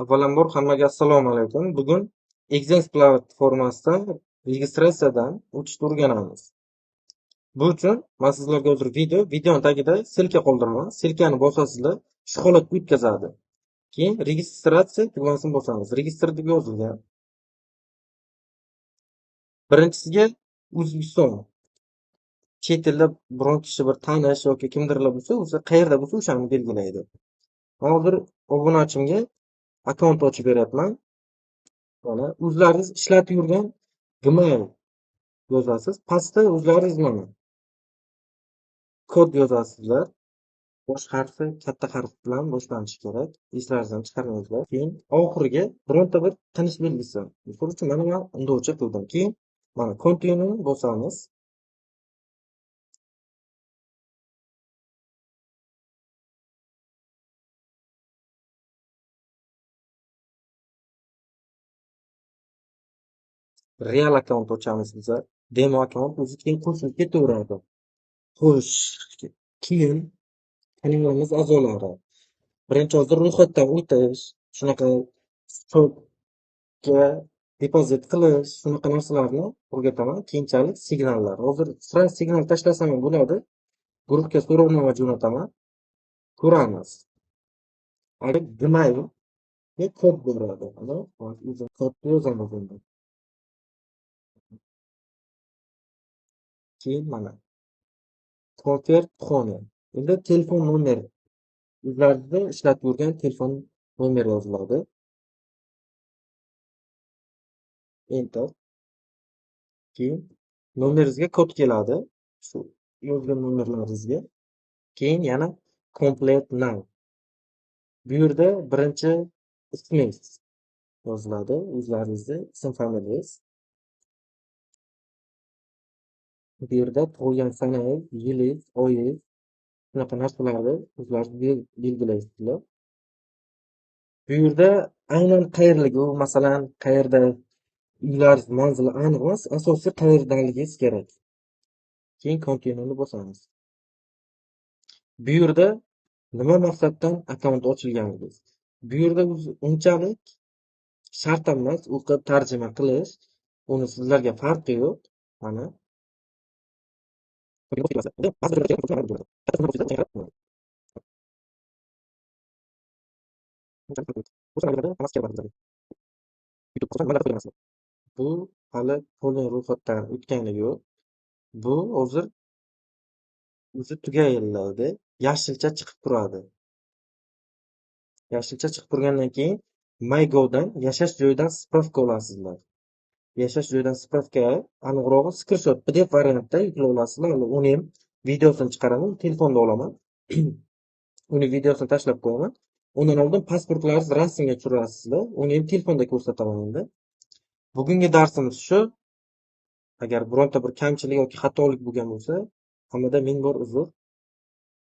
Avvalambor hammaga assalomu alaykum. Bugun Exens platformasidan registratsiyadan o'tishni o'rganamiz. Bu uchun men sizlarga hozir videoni tagida silka qoldiraman. Silkani bosasizlar, shu holatga o'tkazadi. Keyin registratsiya tugmasini bosamiz. Registr deb yozilgan. Birinchisiga O'zbekiston. Chet elda biron kishi bir tanish yoki kimdirlar bo'lsa, o'zi qayerda bo'lsa o'shani belgilaydi. Hozir obunachimga akkaunt ochib beryapman. Mana o'zlaringiz ishlatib yurgan Gmail yozasiz. Pastda o'zlaringiz mana kod yozasizlar. Bosh harfi katta harf bilan boshlanishi kerak. Eslaringizdan chiqarmanglar. Keyin oxiriga bironta bir tinish belgisi. Misol uchun mana men undoqcha qildim. Keyin mana continue bosamiz. Real akkaunt ochamiz bizlar. Demo akkaunt o'zi keyin qo'shilib ketaveradi. Xo'sh, keyin kanalimiz a'zolari. Birinchi hozir ro'yxatdan o'tish, shunaqa hisobga depozit qilish, shunaqa narsalarni o'rgataman. Keyinchalik signallar. Hozir sira signal tashlasam ham bo'ladi. Guruhga so'rovnoma jo'nataman. Ko'ramiz. Agar Gmail kod beradi. Mana o'zim kodni yozaman endi. Keyin mana konvert xona. Endi telefon nomeri. O'zlaringizda ishlatib yurgan telefon nomeri yoziladi. Enter. Keyin nomeringizga kod keladi. Shu yozgan nomerlaringizga. Keyin yana complete now. Bu yerda birinchi ismingiz yoziladi. O'zlaringizni ism familiyangiz. Bu yerda tug'ilgan sanangiz, yilingiz, oyingiz, shunaqa narsalarni o'zlaringiz belgilaysizlar. Bu yerda aynan qayerligi, masalan, qayerda uylaringiz manzili aniq emas, asosiy qayerdaligingiz kerak. Keyin continue'ni bosamiz. Bu yerda nima maqsaddan akkaunt ochilganligingiz. Bu yerda unchalik shart emas, o'qib tarjima qilish, uni sizlarga farqi yo'q. Mana bu hali to'liq ro'yxatdan o'tganligi yo'q. Bu hozir o'zi tugayiladi. Yashilcha chiqib turadi. Yashilcha chiqib turgandan keyin MyGo'dan yashash joyidan spravka olasizlar. Yashash joyidan spravka, aniqrog'i screenshot PDF variantda yuklay olasizlar. Uni ham videosini chiqaraman, telefonda olaman. Uni videosini tashlab qo'yaman. Undan oldin pasportlaringiz rasmga tushirasizlar. Uni ham telefonda ko'rsataman endi. Bugungi darsimiz shu. Agar bironta bir kamchilik yoki xatolik bo'lgan bo'lsa, hammadan ming bor uzr.